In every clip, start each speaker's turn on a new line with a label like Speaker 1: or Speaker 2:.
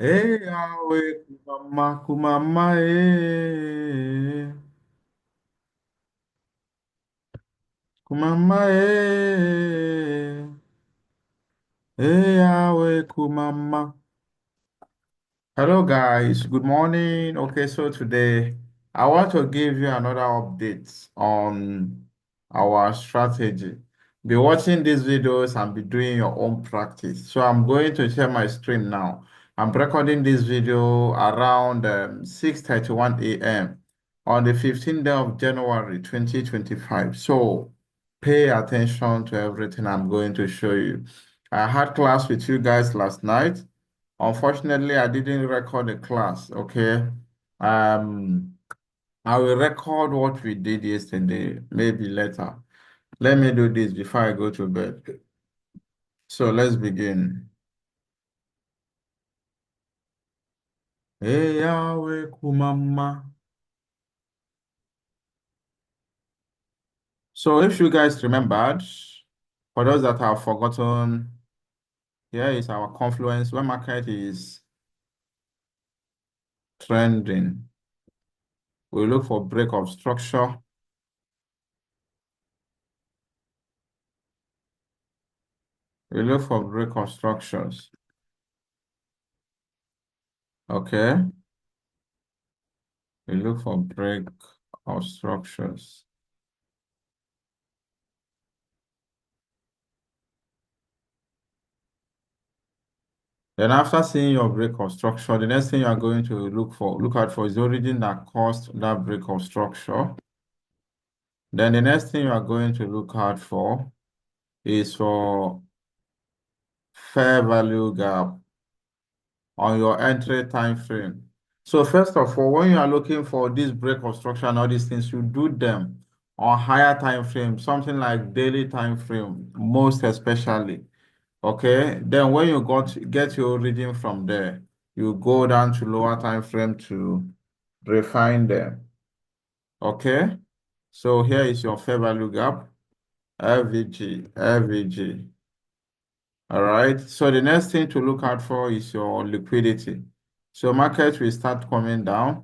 Speaker 1: Hey, Yahweh, kumama, kumama, kumama, hey, Yahweh, kumama. Hello, guys. Good morning. Okay, so today I want to give you another update on our strategy. Be watching these videos and be doing your own practice. So I'm going to share my screen now. I'm recording this video around 6:31 a.m. on the 15th day of January 2025. So pay attention to everything I'm going to show you. I had class with you guys last night. Unfortunately, I didn't record the class, okay? Um, I will record what we did yesterday, maybe later. Let me do this before I go to bed. So let's begin. Hey, Yahweh, Kumama. So if you guys remembered, for those that have forgotten, here is our confluence. When market is trending, we look for break of structure. We look for break of structures, okay? We look for break of structures. Then after seeing your break of structure, the next thing you are going to look out for is the origin that caused that break of structure. Then the next thing you are going to look out for is for fair value gap on your entry time frame. So first of all, when you are looking for this break of structure and all these things, you do them on higher time frame, something like daily time frame, most especially. Okay, then when you get your origin from there, you go down to lower time frame to refine them. Okay, so here is your fair value gap, FVG, FVG. All right, so the next thing to look out for is your liquidity. So market will start coming down.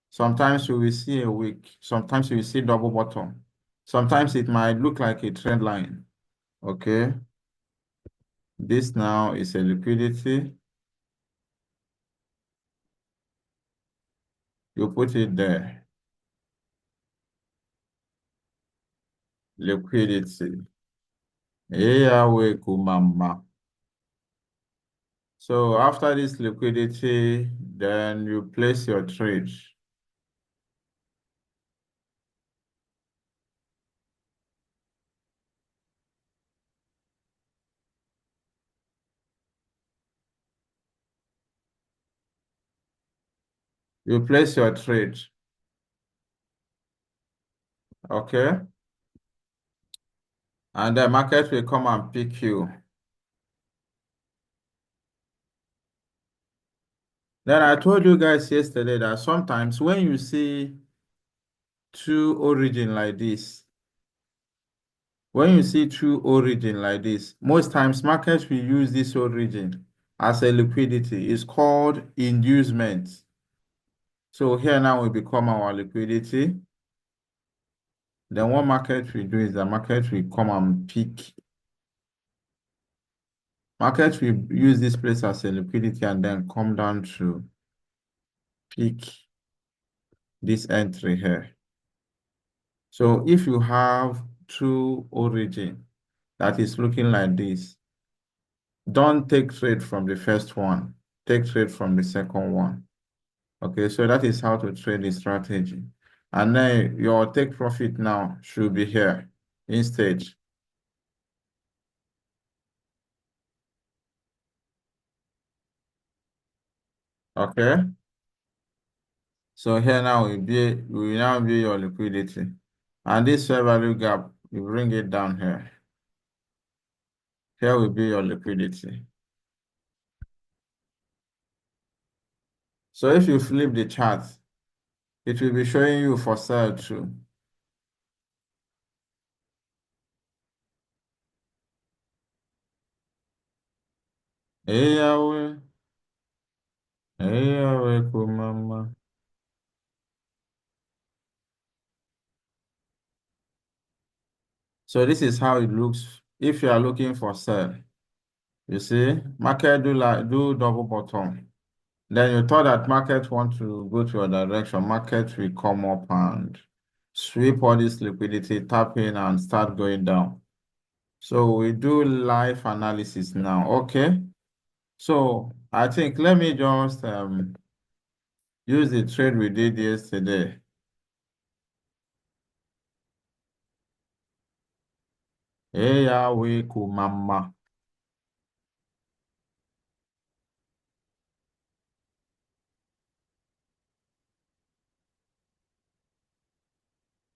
Speaker 1: Sometimes you will see a wick, sometimes you will see double bottom. Sometimes it might look like a trend line. Okay, this now is a liquidity. You put it there. Liquidity. Yahweh Kumama. So after this liquidity, then you place your trade. You place your trade, okay? And the market will come and pick you. Then I told you guys yesterday that sometimes when you see two origin like this, when you see two origin like this, most times markets will use this origin as a liquidity. It's called inducement. So here now will become our liquidity. Then what market will do is the market will come and pick. Market will use this place as a liquidity and then come down to pick this entry here. So if you have two origin that is looking like this, don't take trade from the first one. Take trade from the second one. Okay, so that is how to trade the strategy. And then your take profit now should be here instead. Okay. So here now will now be your liquidity. And this fair value gap, you bring it down here. Here will be your liquidity. So if you flip the chart, it will be showing you for sell too. Hey, Yahweh. Hey, welcome, mama. So this is how it looks if you are looking for sell. You see, market do double bottom. Then you thought that market want to go to a direction. Market will come up and sweep all this liquidity, tap in and start going down. So we do live analysis now. Okay. So I think let me just use the trade we did yesterday. Hey, we kumama.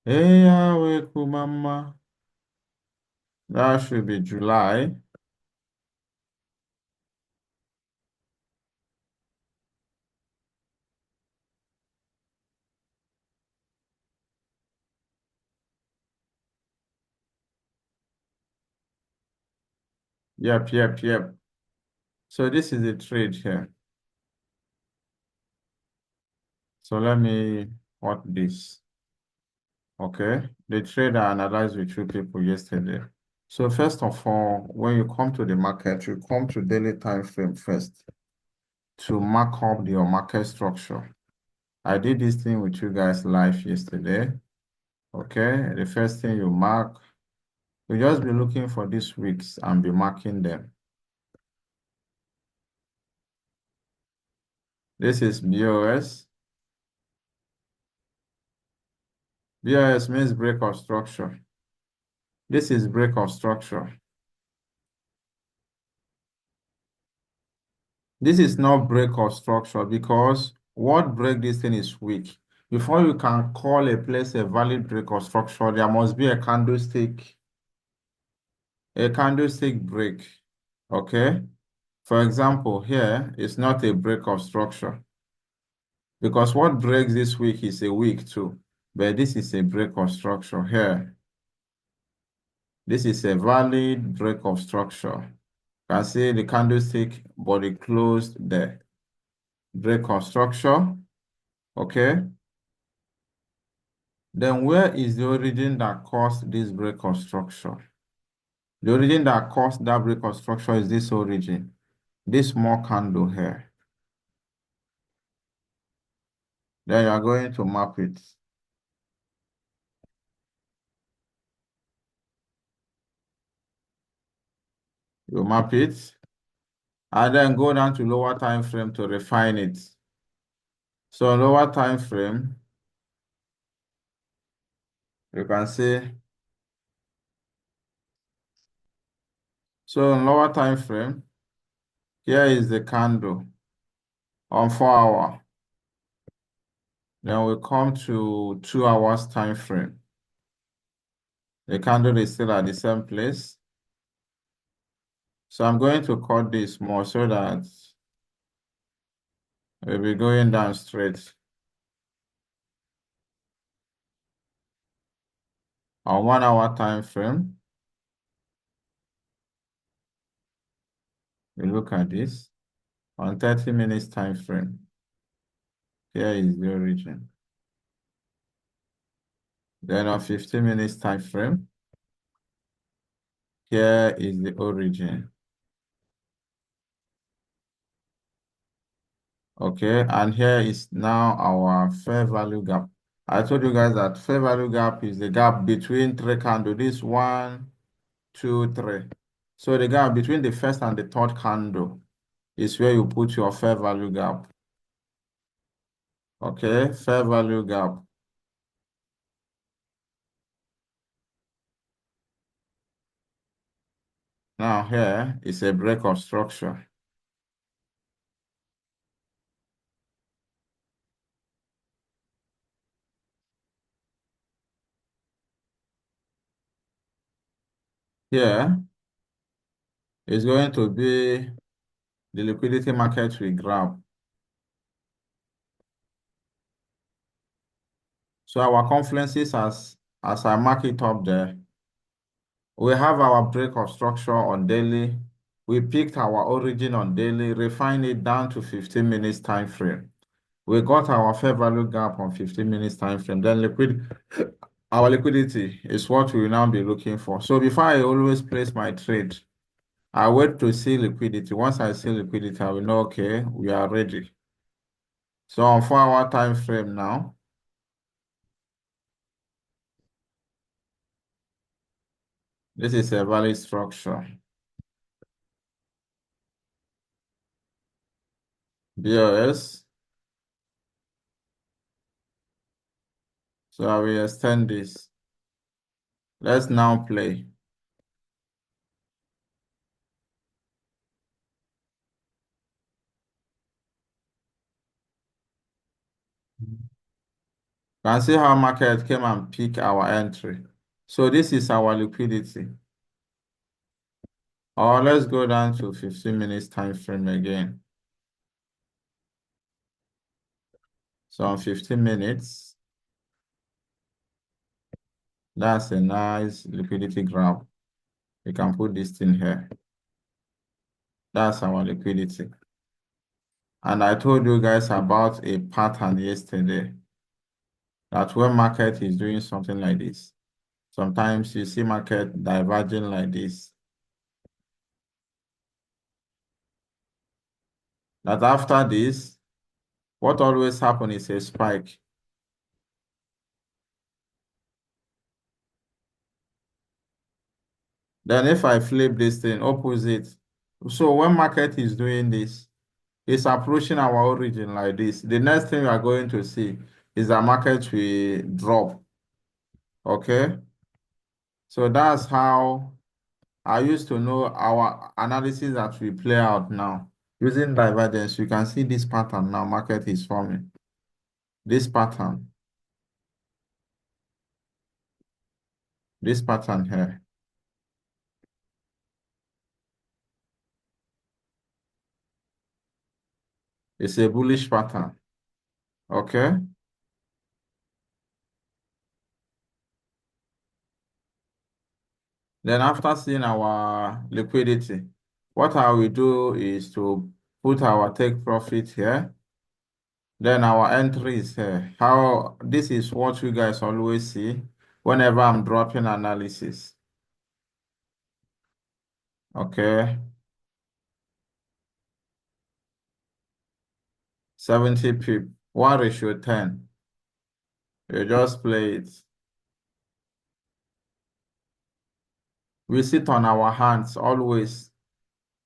Speaker 1: Hey, we kumama. That should be July. Yep, yep, yep. So this is the trade here. So let me what this. Okay. The trade I analyzed with two people yesterday. So first of all, when you come to the market, you come to daily time frame first to mark up your market structure. I did this thing with you guys live yesterday. Okay. The first thing you mark, you just be looking for these weeks and be marking them. This is BOS. BOS means break of structure. This is break of structure. This is not break of structure because what break this thing is weak. Before you can call a place a valid break of structure, there must be a candlestick break. Okay. For example, here is not a break of structure because what breaks this week is a week too. But this is a break of structure here. This is a valid break of structure. You can see the candlestick body closed there. Break of structure. Okay. Then where is the origin that caused this break of structure? The origin that caused that break of structure is this origin, this small candle here. Then you are going to map it. You map it, and then go down to lower time frame to refine it. So lower time frame, you can see. So in lower time frame, here is the candle on 4 hour. Then we come to 2 hours time frame. The candle is still at the same place. So I'm going to cut this more so that we'll be going down straight. On 1 hour time frame, we look at this. On 30 minutes time frame, here is the origin. Then on 15 minutes time frame, here is the origin. Okay, and here is now our fair value gap. I told you guys that fair value gap is the gap between three candles. This 1, 2, 3. So the gap between the first and the third candle is where you put your fair value gap. Okay, fair value gap. Now here is a break of structure. Here is going to be the liquidity market we grab. So our confluences, as I mark it up there, we have our break of structure on daily, We picked our origin on daily, refined it down to 15 minutes time frame. We got our fair value gap on 15 minutes time frame. Then our liquidity is what we will now be looking for. So before I always place my trade, I wait to see liquidity. Once I see liquidity, I will know, okay, we are ready. So on 4 hour time frame now, this is a valid structure. BOS. So I will extend this. Let's now play. You can see how market came and pick our entry. So this is our liquidity. Or let's go down to 15 minutes time frame again. So on 15 minutes, that's a nice liquidity graph. You can put this thing here. That's our liquidity. And I told you guys about a pattern yesterday that when market is doing something like this, sometimes you see market diverging like this. That after this, what always happens is a spike. Then if I flip this thing opposite, so when market is doing this, it's approaching our origin like this. The next thing we are going to see is the market will drop. Okay? So that's how I used to know our analysis that we play out now. Using divergence, you can see this pattern now, market is forming. This pattern here. It's a bullish pattern. Okay? Then after seeing our liquidity, what I will do is to put our take profit here. Then our entry is here. How this is what you guys always see whenever I'm dropping analysis. Okay. 70 pip, 1:10. You just play it. We sit on our hands always.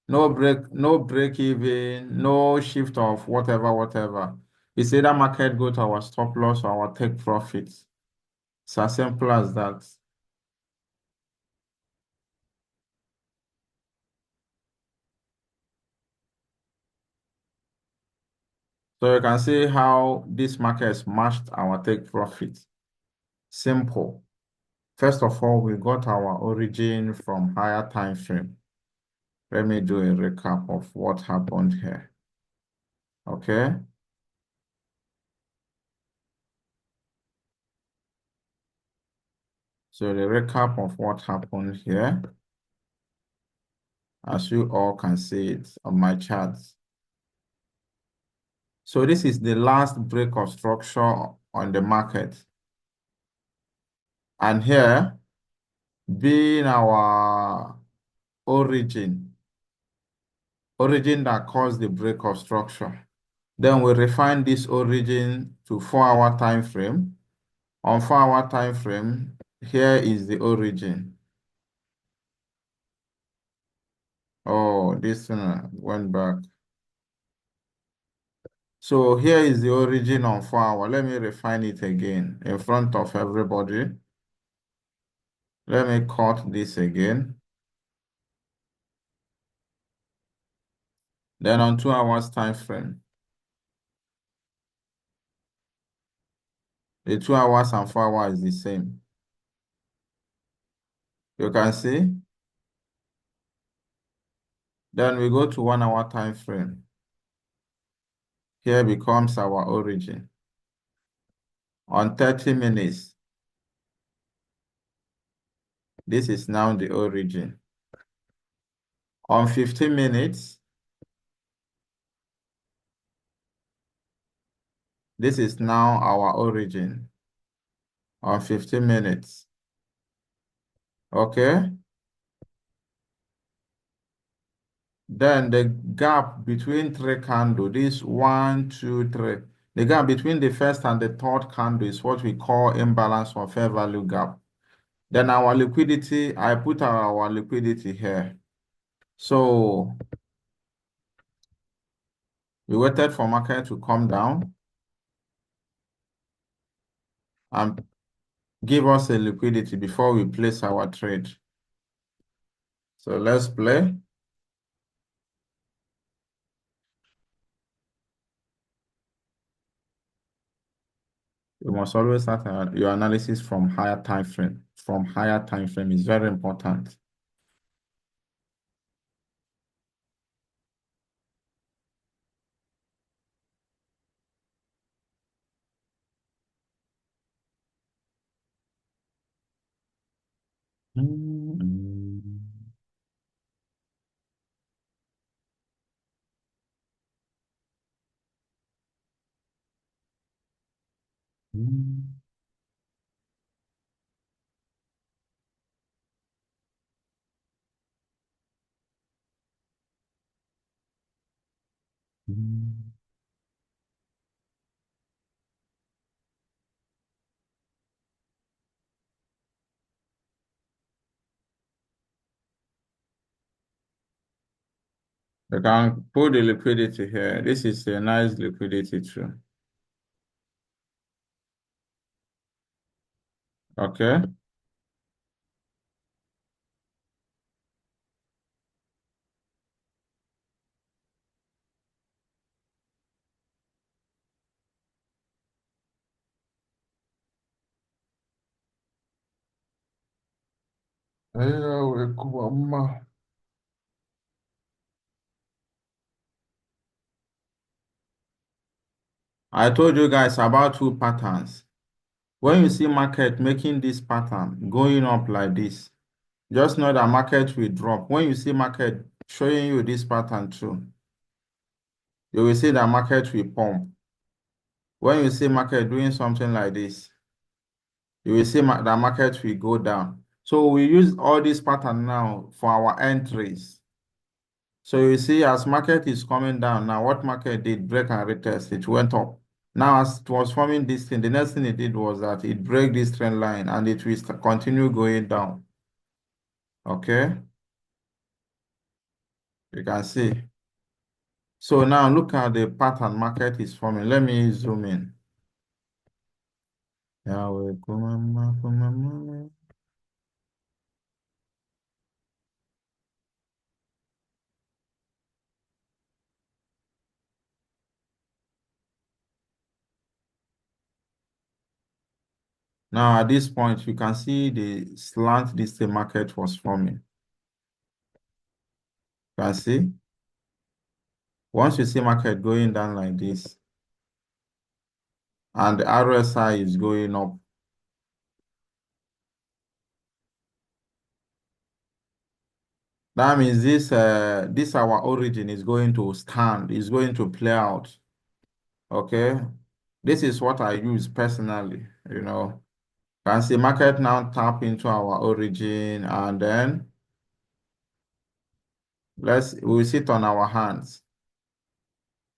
Speaker 1: No break even, no shift of whatever. It's either market go to our stop loss or our take profits. It's as simple as that. So you can see how this market smashed our take profit. Simple. First of all, we got our origin from higher time frame. Let me do a recap of what happened here. Okay. So the recap of what happened here, as you all can see it on my charts. So this is the last break of structure on the market. And here, being our origin that caused the break of structure. Then we refine this origin to 4 hour time frame. On 4 hour time frame, here is the origin. Oh, this went back. So here is the origin on 4 hour. Let me refine it again in front of everybody. Let me cut this again. Then on 2 hours time frame, the 2 hours and 4 hours is the same. You can see. Then we go to 1 hour time frame. Here becomes our origin. On 30 minutes, this is now the origin. On 15 minutes, this is now our origin on 15 minutes. Okay? Then the gap between three candles, this one, two, three, the gap between the first and the third candle is what we call imbalance or fair value gap. Then our liquidity, I put our liquidity here. So we waited for market to come down and give us a liquidity before we place our trade. So let's play. You must always start your analysis from higher time frame. From higher time frame is very important. Mm, mm, mm. You can put the liquidity here. This is a nice liquidity too. Okay. I told you guys about two patterns. When you see market making this pattern, going up like this, just know that market will drop. When you see market showing you this pattern too, you will see that market will pump. When you see market doing something like this, you will see the market will go down. So we use all this pattern now for our entries. So you see as market is coming down, now what market did break and retest, it went up. Now as it was forming this thing, the next thing it did was that it break this trend line and it will continue going down. Okay, you can see. So now look at the pattern market is forming. Let me zoom in. Yahweh, kumama, kumama. Now at this point, you can see the slant this the market was forming. You can see. Once you see market going down like this, and the RSI is going up, that means this our origin is going to stand, is going to play out. Okay, this is what I use personally. Can see market now tap into our origin, and then we'll sit on our hands.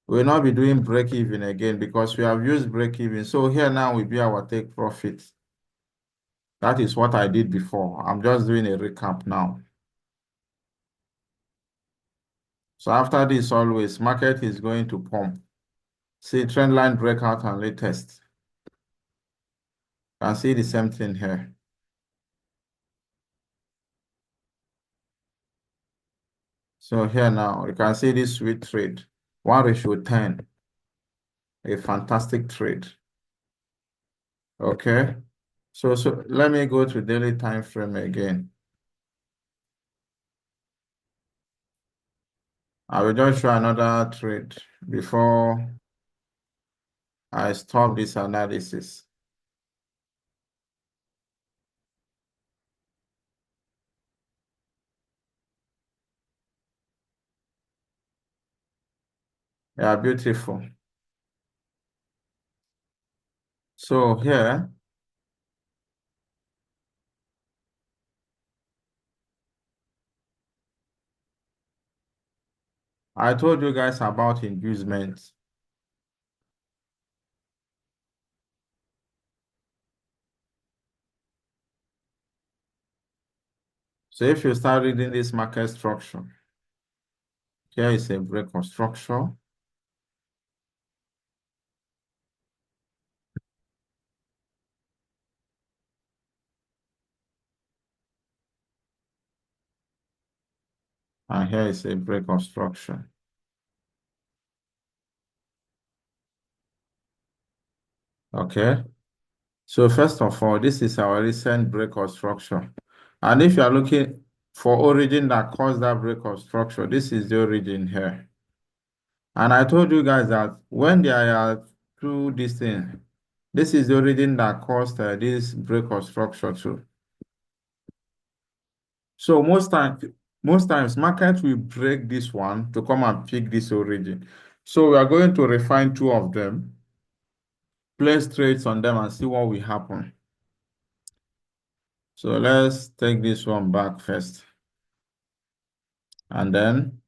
Speaker 1: We'll not be doing break even again because we have used break even. So here now will be our take profit. That is what I did before. I'm just doing a recap now. So after this, always market is going to pump. See trend line breakout and latest. Can see the same thing here. So here now, you can see this sweet trade. 1:10. A fantastic trade. Okay. So let me go to daily time frame again. I will just show another trade before I stop this analysis. Yeah, beautiful. So here, I told you guys about inducement. So if you start reading this market structure, here is a break of structure, and here is a break of structure. Okay. So first of all, this is our recent break of structure. And if you are looking for origin that caused that break of structure, this is the origin here. And I told you guys that when they are through this thing, this is the origin that caused this break of structure too. So most times market will break this one to come and pick this origin. So we are going to refine two of them, place trades on them and see what will happen. So let's take this one back first. And then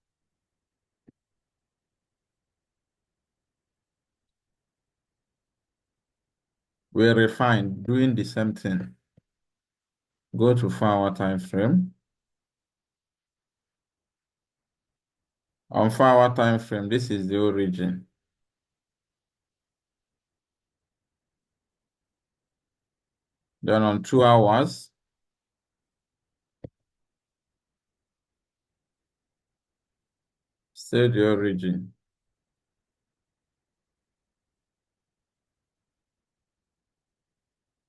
Speaker 1: we refine doing the same thing. Go to 4 hour time frame. On 4 hour time frame, this is the origin. Then on 2 hours, still the origin.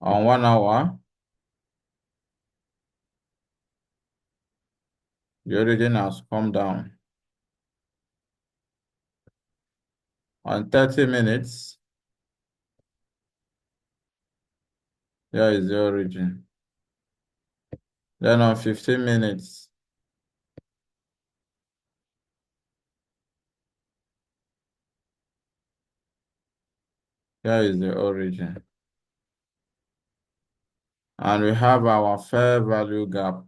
Speaker 1: On 1 hour, the origin has come down. On 30 minutes, here is the origin. Then on 15 minutes, here is the origin. And we have our fair value gap.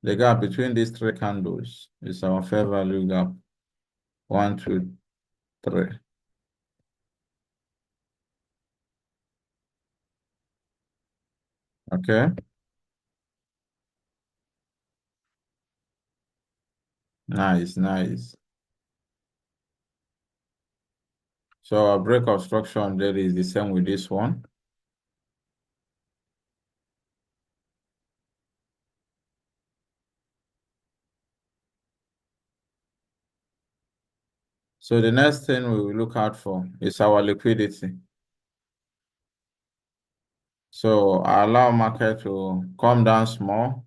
Speaker 1: The gap between these three candles is our fair value gap. 1, 2, 3. Okay, nice, nice. So our break of structure on there is the same with this one. So the next thing we will look out for is our liquidity. So I allow market to come down small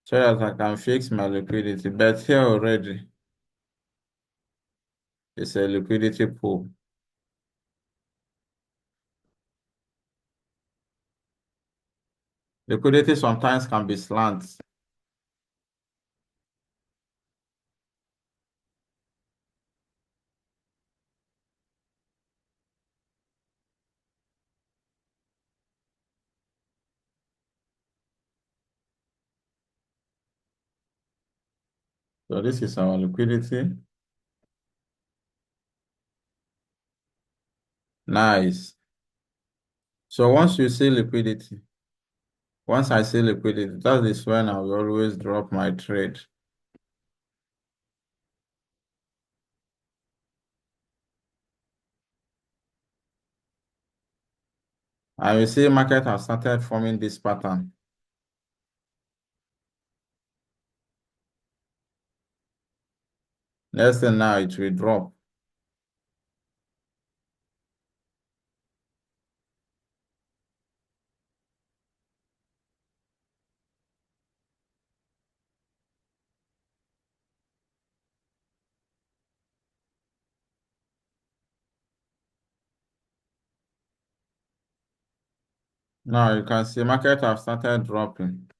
Speaker 1: so that I can fix my liquidity. But here already, it's a liquidity pool. Liquidity sometimes can be slant. So this is our liquidity. Nice. So once I see liquidity, that is when I will always drop my trade. I will see market has started forming this pattern. Next thing now, it will drop. Now you can see market have started dropping.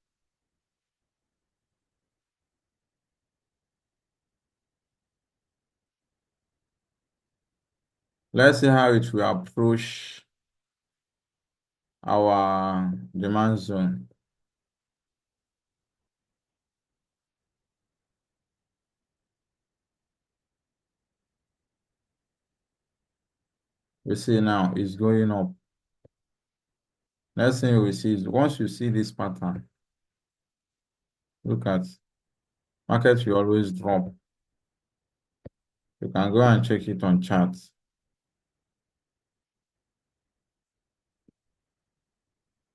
Speaker 1: Let's see how it will approach our demand zone. We see now it's going up. Next thing we see is once you see this pattern, look at market will always drop. You can go and check it on charts.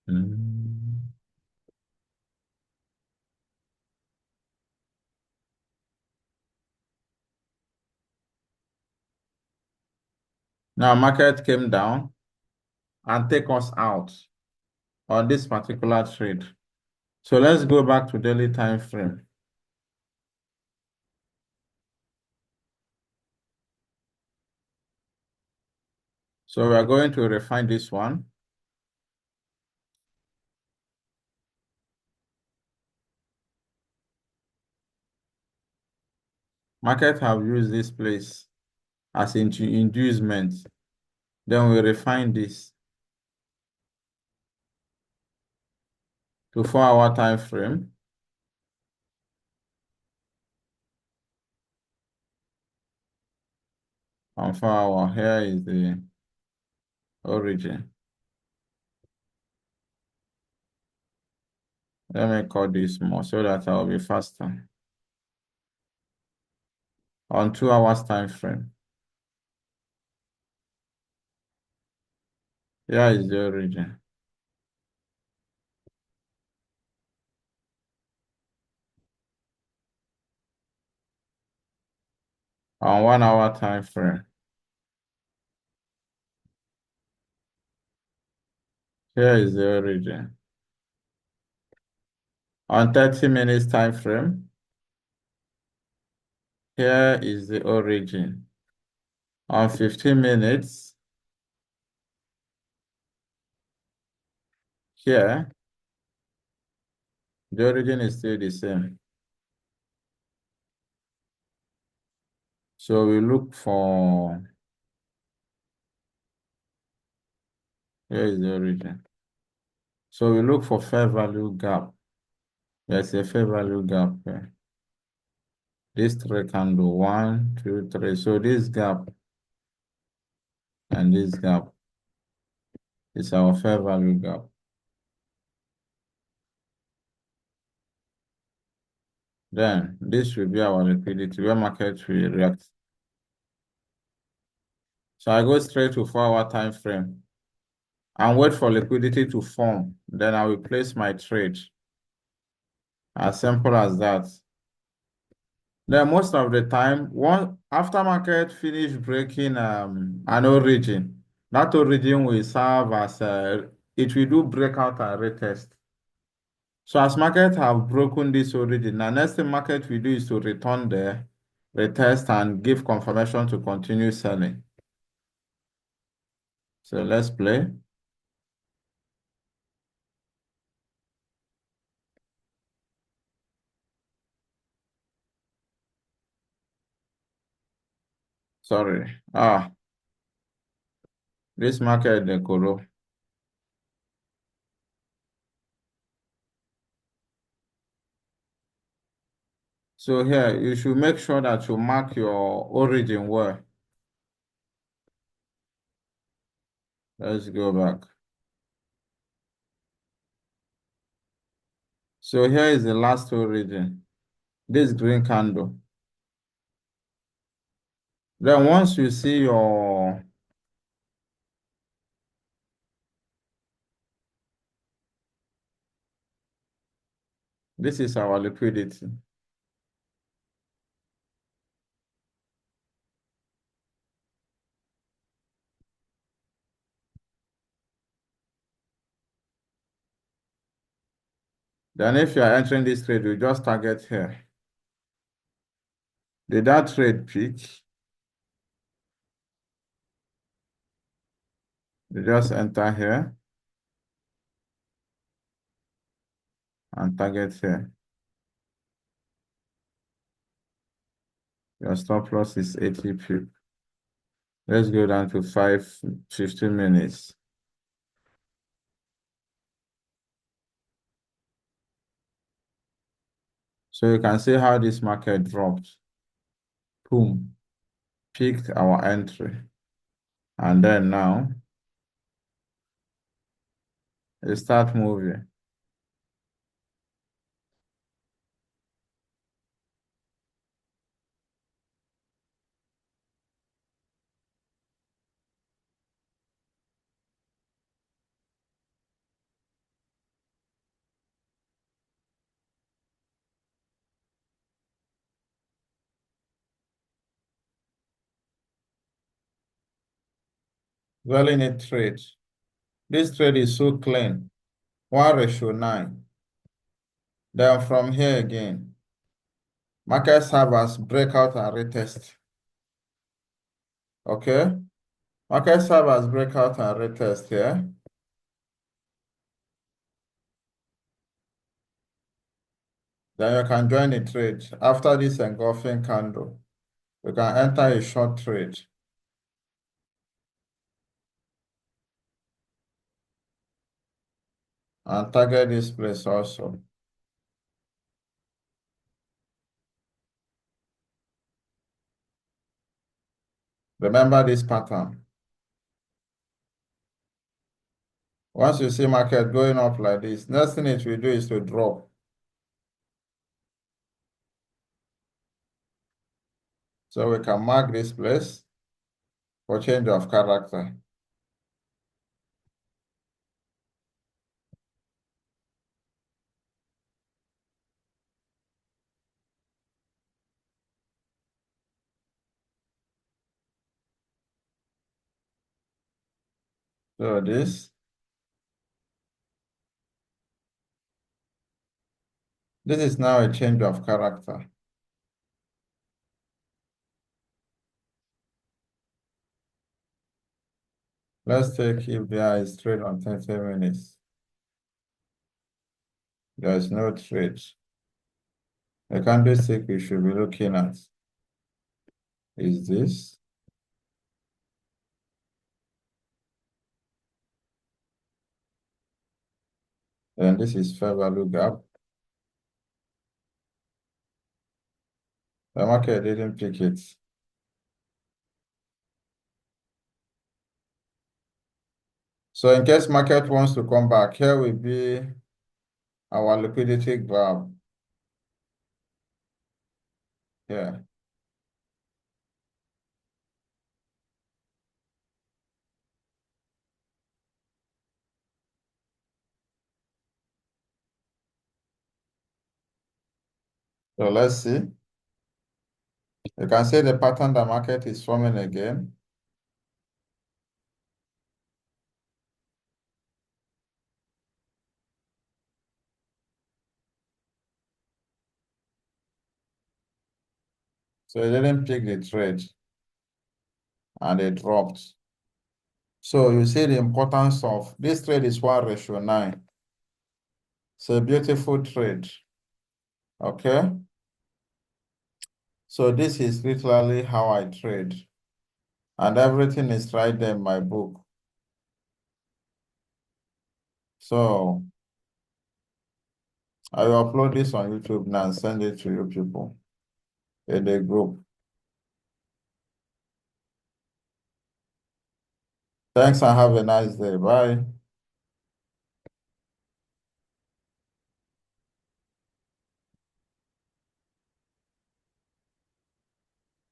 Speaker 1: Mm. Now market came down and take us out on this particular trade. So let's go back to daily time frame. So we are going to refine this one. Market have used this place as inducement. Then we refine this to 4-hour time frame. On 4-hour, here is the origin. Let me call this more so that I'll be faster. On 2 hours time frame. Here is the origin. On 1 hour time frame. Here is the origin. On 30 minutes time frame. Here is the origin. On 15 minutes. Here, the origin is still the same. So we look for, here is the origin. So we look for fair value gap. There's a fair value gap here. This three can do 1, 2, 3. So this gap and this gap is our fair value gap. Then this will be our liquidity where market will react. So I go straight to 4-hour time frame and wait for liquidity to form. Then I will place my trade. As simple as that. Then most of the time, after market finish breaking an origin, that origin will serve as it will do breakout and retest. So as market have broken this origin, the next thing market will do is to return there, retest and give confirmation to continue selling. So let's play. Sorry. This market they corrupt. So here you should make sure that you mark your origin well. Let's go back. So here is the last origin. This green candle. Then once you see this is our liquidity. Then if you are entering this trade, you just target here. Did that trade peak? You just enter here and target here. Your stop loss is 80 pip. Let's go down to 15 minutes. So you can see how this market dropped. Boom, peaked our entry. And then now it start moving. Very neat trade. This trade is so clean. 1:9. Then from here again, markets have as breakout and retest. Okay? Markets have as breakout and retest here. Then you can join the trade. After this engulfing candle, you can enter a short trade and target this place also. Remember this pattern. Once you see market going up like this, next thing it will do is to drop. So we can mark this place for change of character. So this is now a change of character. Let's take if there is trade on 30 minutes. There is no trade. The candlestick we should be looking at is this. And this is fair value gap. The market didn't pick it. So in case market wants to come back, here will be our liquidity grab. Here. So let's see. You can see the pattern the market is forming again. So it didn't pick the trade and it dropped. So you see the importance of this trade is 1:9. It's a beautiful trade. Okay. So this is literally how I trade. And everything is right there in my book. So I will upload this on YouTube now and send it to you people in the group. Thanks and have a nice day. Bye.